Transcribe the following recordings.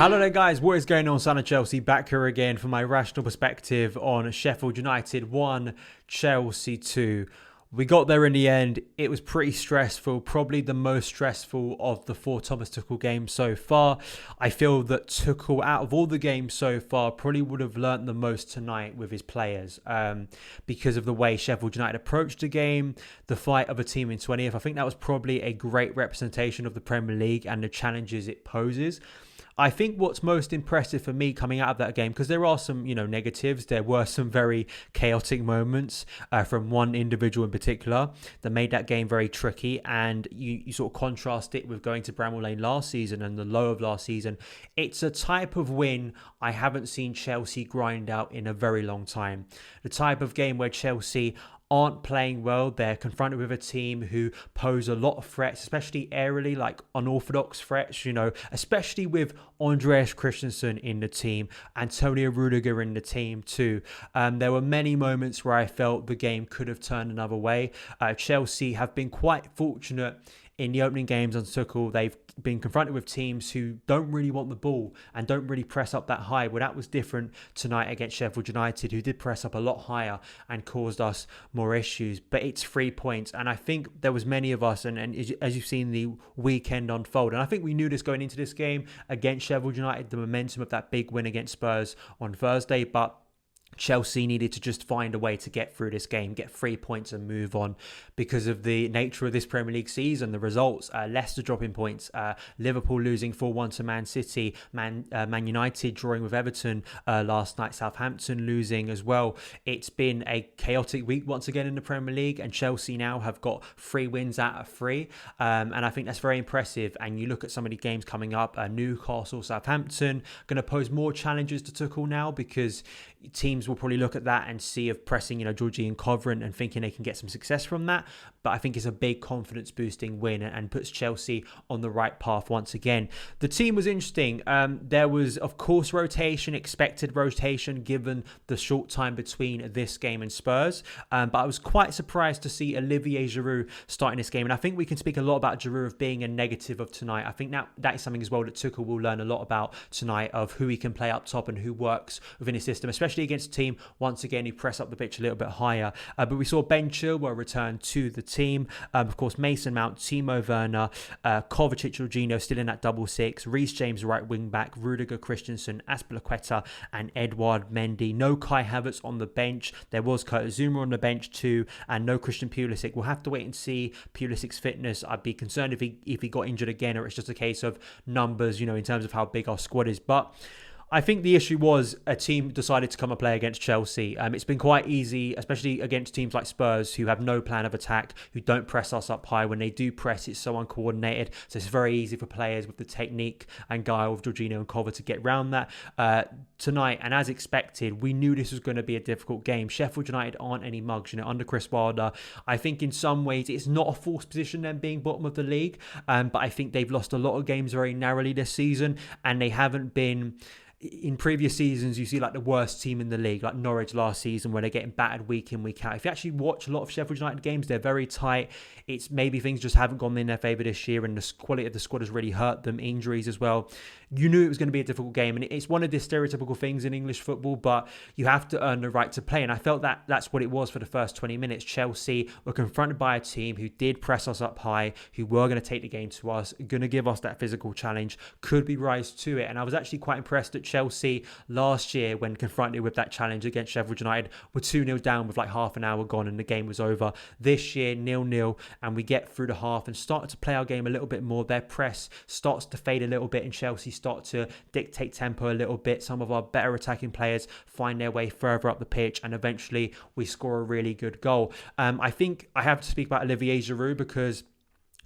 Hello there guys, what is going on? Son of Chelsea back here again for my rational perspective on Sheffield United 1, Chelsea 2. We got there in the end. It was pretty stressful, probably the most stressful of the 4 Thomas Tuchel games so far. I feel that Tuchel, out of all the games so far, probably would have learnt the most tonight with his players because of the way Sheffield United approached the game, the fight of a team in 20th. I think that was probably a great representation of the Premier League and the challenges it poses. I think what's most impressive for me coming out of that game, because there are some, negatives. There were some very chaotic moments from one individual in particular that made that game very tricky. And you sort of contrast it with going to Bramall Lane last season and the low of last season. It's a type of win I haven't seen Chelsea grind out in a very long time. The type of game where Chelsea aren't playing well. They're confronted with a team who pose a lot of threats, especially aerially, like unorthodox threats, especially with Andreas Christensen in the team, Antonio Rudiger in the team too. There were many moments where I felt the game could have turned another way. Chelsea have been quite fortunate in the opening games on Tuchel. They've been confronted with teams who don't really want the ball and don't really press up that high. Well, that was different tonight against Sheffield United, who did press up a lot higher and caused us more issues. But it's 3 points. And I think there was many of us, and as you've seen the weekend unfold, and I think we knew this going into this game against Sheffield United, the momentum of that big win against Spurs on Thursday. But Chelsea needed to just find a way to get through this game, get 3 points and move on because of the nature of this Premier League season, the results. Leicester dropping points, Liverpool losing 4-1 to Man City, Man United drawing with Everton last night, Southampton losing as well. It's been a chaotic week once again in the Premier League, and Chelsea now have got 3 wins out of 3. And I think that's very impressive. And you look at some of the games coming up, Newcastle, Southampton, going to pose more challenges to Tuchel now because teams will probably look at that and see of pressing, Jorginho and Coventry and thinking they can get some success from that. But I think it's a big confidence boosting win and puts Chelsea on the right path once again. The team was interesting. There was, of course, rotation, expected rotation given the short time between this game and Spurs. But I was quite surprised to see Olivier Giroud starting this game. And I think we can speak a lot about Giroud of being a negative of tonight. I think that is something as well that Tuchel will learn a lot about tonight, of who he can play up top and who works within his system, especially against a team, once again, who press up the pitch a little bit higher. But we saw Ben Chilwell return to the team. Of course, Mason Mount, Timo Werner, Kovacic, Jorginho still in that double six, Reece James right wing back, Rudiger, Christensen, Azpilicueta and Edouard Mendy. No Kai Havertz on the bench. There was Kurt Zuma on the bench too, and no Christian Pulisic. We'll have to wait and see Pulisic's fitness. I'd be concerned if he got injured again, or it's just a case of numbers, in terms of how big our squad is. But I think the issue was a team decided to come and play against Chelsea. It's been quite easy, especially against teams like Spurs, who have no plan of attack, who don't press us up high. When they do press, it's so uncoordinated. So it's very easy for players with the technique and guile of Jorginho and Cover to get around that. Tonight, and as expected, we knew this was going to be a difficult game. Sheffield United aren't any mugs, under Chris Wilder. I think in some ways it's not a forced position, them being bottom of the league. But I think they've lost a lot of games very narrowly this season, and they haven't been. In previous seasons, you see like the worst team in the league, like Norwich last season, where they're getting battered week in, week out. If you actually watch a lot of Sheffield United games, they're very tight. It's maybe things just haven't gone in their favour this year, and the quality of the squad has really hurt them. Injuries as well. You knew it was going to be a difficult game, and it's one of the stereotypical things in English football, but you have to earn the right to play. And I felt that that's what it was for the first 20 minutes. Chelsea were confronted by a team who did press us up high, who were going to take the game to us, going to give us that physical challenge, could we rise to it? And I was actually quite impressed at Chelsea last year when confronted with that challenge against Sheffield United, were 2-0 down with like half an hour gone and the game was over. This year, 0-0, and we get through the half and start to play our game a little bit more. Their press starts to fade a little bit, and Chelsea start to dictate tempo a little bit. Some of our better attacking players find their way further up the pitch, and eventually we score a really good goal. I think I have to speak about Olivier Giroud, because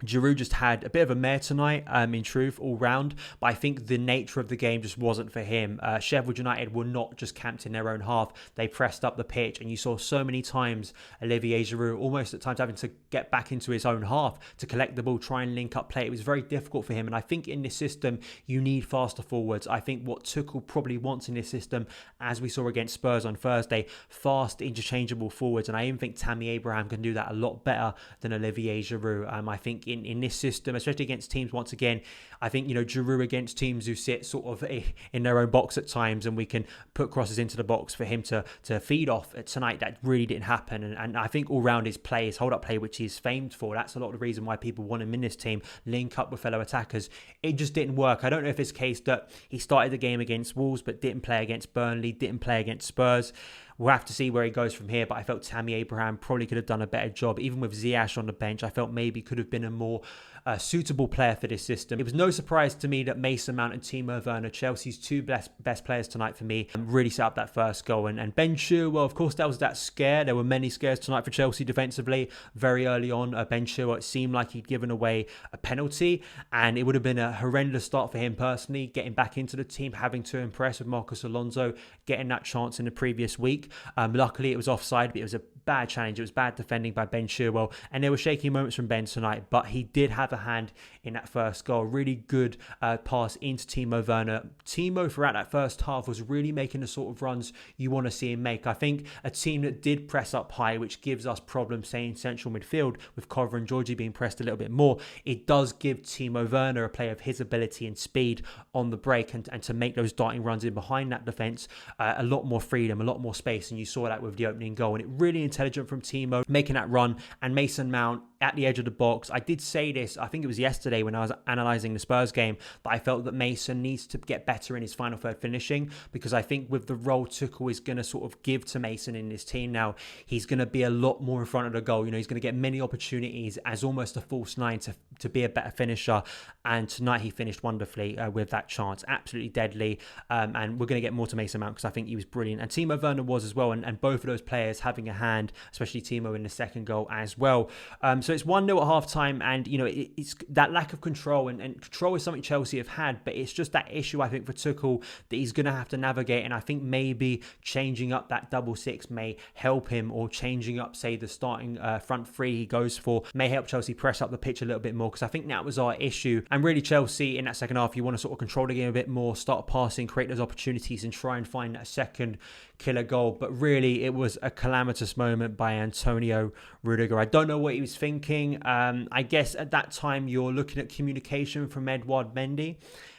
Giroud just had a bit of a mare tonight, in truth, all round. But I think the nature of the game just wasn't for him. Sheffield United were not just camped in their own half. They pressed up the pitch, and you saw so many times Olivier Giroud almost at times having to get back into his own half to collect the ball, try and link up play. It was very difficult for him. And I think in this system, you need faster forwards. I think what Tuchel probably wants in this system, as we saw against Spurs on Thursday, fast, interchangeable forwards. And I even think Tammy Abraham can do that a lot better than Olivier Giroud. I think in this system, especially against teams, once again, I think, Giroud against teams who sit sort of in their own box at times, and we can put crosses into the box for him to feed off. Tonight, that really didn't happen. And I think all round his play, his hold-up play, which he's famed for, that's a lot of the reason why people want him in this team, link up with fellow attackers. It just didn't work. I don't know if it's a case that he started the game against Wolves but didn't play against Burnley, didn't play against Spurs. We'll have to see where he goes from here, but I felt Tammy Abraham probably could have done a better job. Even with Ziyech on the bench, I felt maybe could have been a more suitable player for this system. It was no surprise to me that Mason Mount and Timo Werner, Chelsea's two best players tonight for me, really set up that first goal. And Ben Chilwell, of course, that was that scare. There were many scares tonight for Chelsea defensively. Very early on, Ben Chilwell, it seemed like he'd given away a penalty, and it would have been a horrendous start for him personally, getting back into the team, having to impress with Marcos Alonso, getting that chance in the previous week. Luckily, it was offside, but it was a bad challenge. It was bad defending by Ben Chilwell, and there were shaky moments from Ben tonight, but he did have a hand in that first goal. Really good pass into Timo Werner. Timo, throughout that first half, was really making the sort of runs you want to see him make. I think a team that did press up high, which gives us problems, say, in central midfield, with Cover and Georgie being pressed a little bit more, it does give Timo Werner a play of his ability and speed on the break, and to make those darting runs in behind that defence, a lot more freedom, a lot more space, and you saw that with the opening goal. And it really intelligent from Timo, making that run, and Mason Mount at the edge of the box. I did say this, I think it was yesterday when I was analysing the Spurs game, that I felt that Mason needs to get better in his final third finishing, because I think with the role Tuchel is going to sort of give to Mason in this team now, he's going to be a lot more in front of the goal. He's going to get many opportunities as almost a false nine to be a better finisher, and tonight he finished wonderfully with that chance, absolutely deadly, and we're going to get more to Mason Mount because I think he was brilliant, and Timo Werner was as well, and both of those players having a hand, especially Timo in the second goal as well. So it's 1-0 at half time, and it's that lack of control, and control is something Chelsea have had, but it's just that issue I think for Tuchel that he's going to have to navigate, and I think maybe changing up that double six may help him, or changing up, say, the starting front three he goes for may help Chelsea press up the pitch a little bit more, because I think that was our issue. And really, Chelsea in that second half, you want to sort of control the game a bit more, start passing, create those opportunities, and try and find that second killer goal. But really, it was a calamitous moment by Antonio Rudiger. I don't know what he was thinking. I guess at that time you're looking at communication from Edouard Mendy.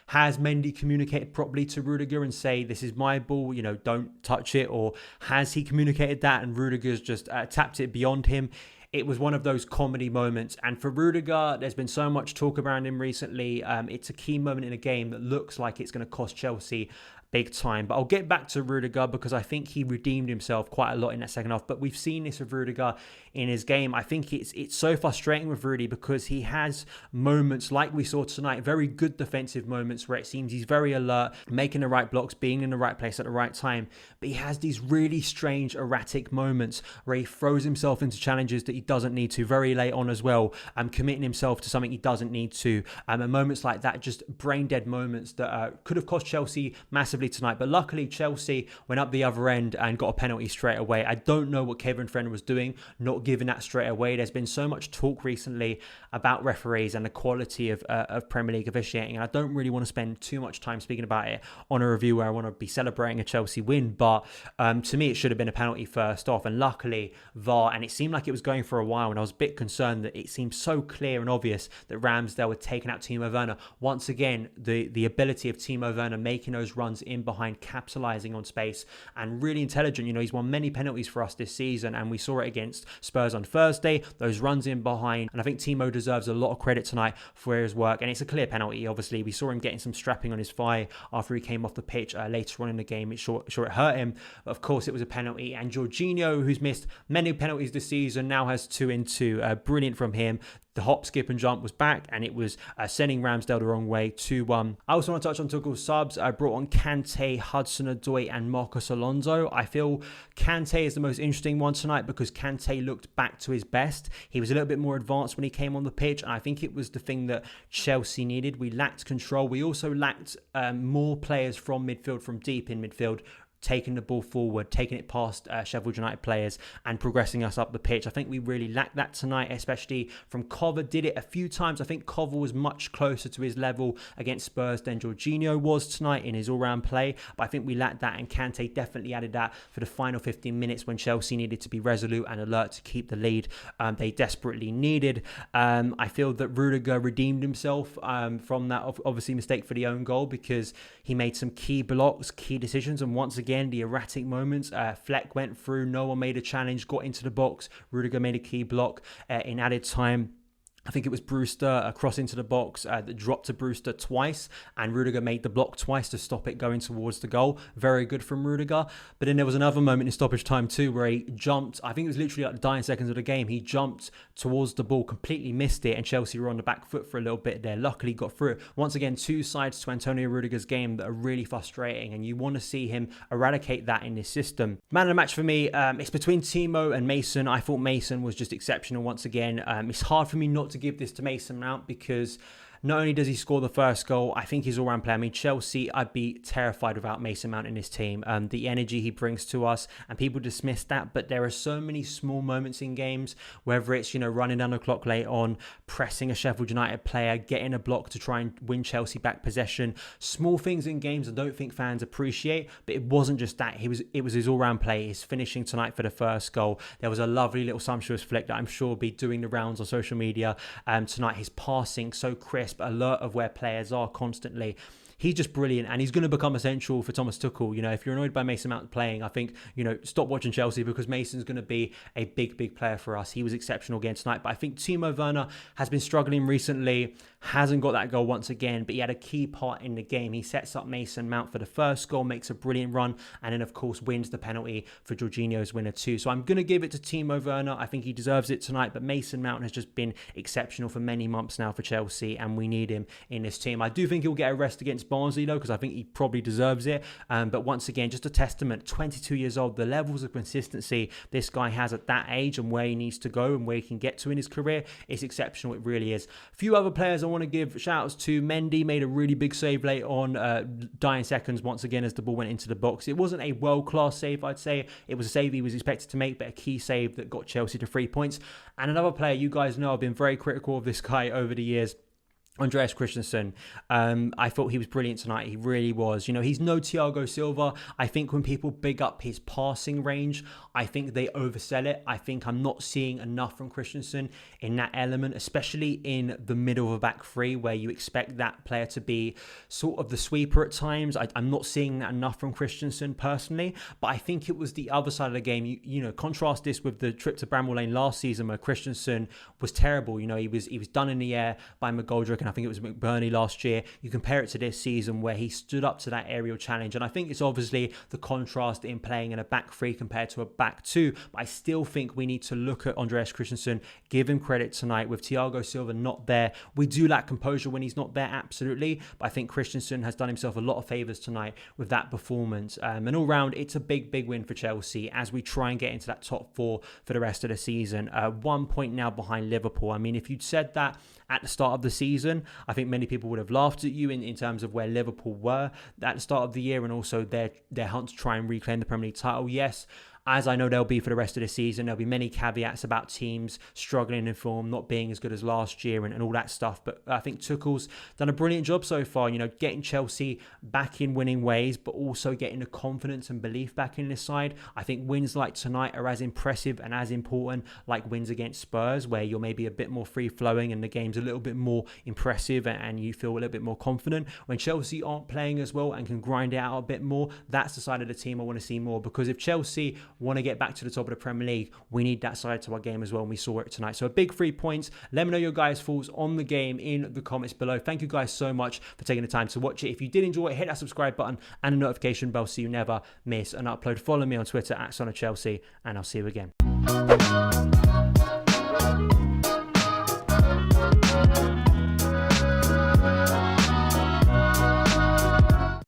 Has Mendy communicated properly to Rudiger and say, this is my ball, don't touch it? Or has he communicated that and Rudiger's just tapped it beyond him? It was one of those comedy moments. And for Rudiger, there's been so much talk around him recently. It's a key moment in a game that looks like it's going to cost Chelsea big time. But I'll get back to Rudiger because I think he redeemed himself quite a lot in that second half. But we've seen this with Rudiger in his game. I think it's so frustrating with Rudy because he has moments like we saw tonight, very good defensive moments where it seems he's very alert, making the right blocks, being in the right place at the right time. But he has these really strange, erratic moments where he throws himself into challenges that he doesn't need to, very late on as well, committing himself to something he doesn't need to. And moments like that, just brain dead moments that could have cost Chelsea massively tonight. But luckily, Chelsea went up the other end and got a penalty straight away. I don't know what Kevin Friend was doing, not giving that straight away. There's been so much talk recently about referees and the quality of Premier League officiating, and I don't really want to spend too much time speaking about it on a review where I want to be celebrating a Chelsea win. But to me, it should have been a penalty first off, and luckily VAR, and it seemed like it was going for a while, and I was a bit concerned that it seemed so clear and obvious that Ramsdale had taken out Timo Werner. Once again, the ability of Timo Werner making those runs in behind, capitalising on space, and really intelligent. He's won many penalties for us this season, and we saw it against Spurs on Thursday, those runs in behind, and I think Timo deserves a lot of credit tonight for his work, and it's a clear penalty. Obviously, we saw him getting some strapping on his thigh after he came off the pitch later on in the game. It hurt him, but of course it was a penalty, and Jorginho, who's missed many penalties this season, now has 2 in 2. Brilliant from him. The hop, skip and jump was back, and it was sending Ramsdale the wrong way, 2-1. I also want to touch on Tuchel's subs. I brought on Kante, Hudson-Odoi and Marcos Alonso. I feel Kante is the most interesting one tonight because Kante looked back to his best. He was a little bit more advanced when he came on the pitch, and I think it was the thing that Chelsea needed. We lacked control. We also lacked more players from midfield, from deep in midfield, taking the ball forward, taking it past Sheffield United players and progressing us up the pitch. I think we really lacked that tonight, especially from Cover. Did it a few times. I think Cover was much closer to his level against Spurs than Jorginho was tonight in his all-round play, but I think we lacked that, and Kante definitely added that for the final 15 minutes when Chelsea needed to be resolute and alert to keep the lead they desperately needed. I feel that Rudiger redeemed himself from that obviously mistake for the own goal, because he made some key blocks, key decisions, and once again the erratic moments. Fleck went through, no one made a challenge, got into the box, Rudiger made a key block in added time. I think it was Brewster across into the box that dropped to Brewster twice, and Rudiger made the block twice to stop it going towards the goal. Very good from Rudiger. But then there was another moment in stoppage time too where he jumped. I think it was literally like the dying seconds of the game. He jumped towards the ball, completely missed it, and Chelsea were on the back foot for a little bit there. Luckily got through it. Once again, two sides to Antonio Rudiger's game that are really frustrating, and you want to see him eradicate that in this system. Man of the match for me, it's between Timo and Mason. I thought Mason was just exceptional once again. It's hard for me not to give this to Mason Mount, because not only does he score the first goal, I think he's all-round player. I mean, Chelsea, I'd be terrified without Mason Mount in this team. The energy he brings to us, and people dismiss that, but there are so many small moments in games, whether it's, running down the clock late on, pressing a Sheffield United player, getting a block to try and win Chelsea back possession. Small things in games I don't think fans appreciate, but it wasn't just that. It was his all-round play, his finishing tonight for the first goal. There was a lovely little sumptuous flick that I'm sure will be doing the rounds on social media tonight. His passing, so crisp, alert of where players are constantly. He's just brilliant, and he's going to become essential for Thomas Tuchel. If you're annoyed by Mason Mount playing, I think, stop watching Chelsea, because Mason's going to be a big player for us. He was exceptional again tonight, but I think Timo Werner has been struggling recently, hasn't got that goal once again, but he had a key part in the game. He sets up Mason Mount for the first goal, makes a brilliant run, and then of course wins the penalty for Jorginho's winner too. So I'm going to give it to Timo Werner. I think he deserves it tonight, but Mason Mount has just been exceptional for many months now for Chelsea, and we need him in this team. I do think he'll get a rest against Barnsley though, because I think he probably deserves it. But once again, just a testament, 22 years old, the levels of consistency this guy has at that age and where he needs to go and where he can get to in his career, it's exceptional. It really is. A few other players I want to give shout outs to. Mendy made a really big save late on, dying seconds once again as the ball went into the box. It wasn't a world-class save, I'd say. It was a save he was expected to make, but a key save that got Chelsea to 3 points. And another player, you guys know I've been very critical of this guy over the years, Andreas Christensen. I thought he was brilliant tonight. He really was. He's no Thiago Silva. I think when people big up his passing range, I think they oversell it. I think I'm not seeing enough from Christensen in that element, especially in the middle of a back three where you expect that player to be sort of the sweeper at times. I'm not seeing that enough from Christensen personally, but I think it was the other side of the game. Contrast this with the trip to Bramall Lane last season where Christensen was terrible. He was done in the air by McGoldrick, and I think it was McBurney last year. You compare it to this season where he stood up to that aerial challenge, and I think it's obviously the contrast in playing in a back three compared to a back two, but I still think we need to look at Andreas Christensen, give him credit tonight. With Thiago Silva not there, we do lack composure when he's not there, absolutely, but I think Christensen has done himself a lot of favours tonight with that performance, and all round it's a big win for Chelsea as we try and get into that top four for the rest of the season. 1 point now behind Liverpool. I mean, if you'd said that at the start of the season, I think many people would have laughed at you in terms of where Liverpool were at the start of the year, and also their hunt to try and reclaim the Premier League title. Yes, as I know there'll be for the rest of the season, there'll be many caveats about teams struggling in form, not being as good as last year and all that stuff. But I think Tuchel's done a brilliant job so far, getting Chelsea back in winning ways, but also getting the confidence and belief back in this side. I think wins like tonight are as impressive and as important like wins against Spurs, where you're maybe a bit more free-flowing and the game's a little bit more impressive and you feel a little bit more confident. When Chelsea aren't playing as well and can grind it out a bit more, that's the side of the team I want to see more, because if Chelsea want to get back to the top of the Premier League, we need that side to our game as well, and we saw it tonight. So a big 3 points. Let me know your guys' thoughts on the game in the comments below. Thank you guys so much for taking the time to watch it. If you did enjoy it, hit that subscribe button and the notification bell so you never miss an upload. Follow me on Twitter @SonofChelsea, and I'll see you again.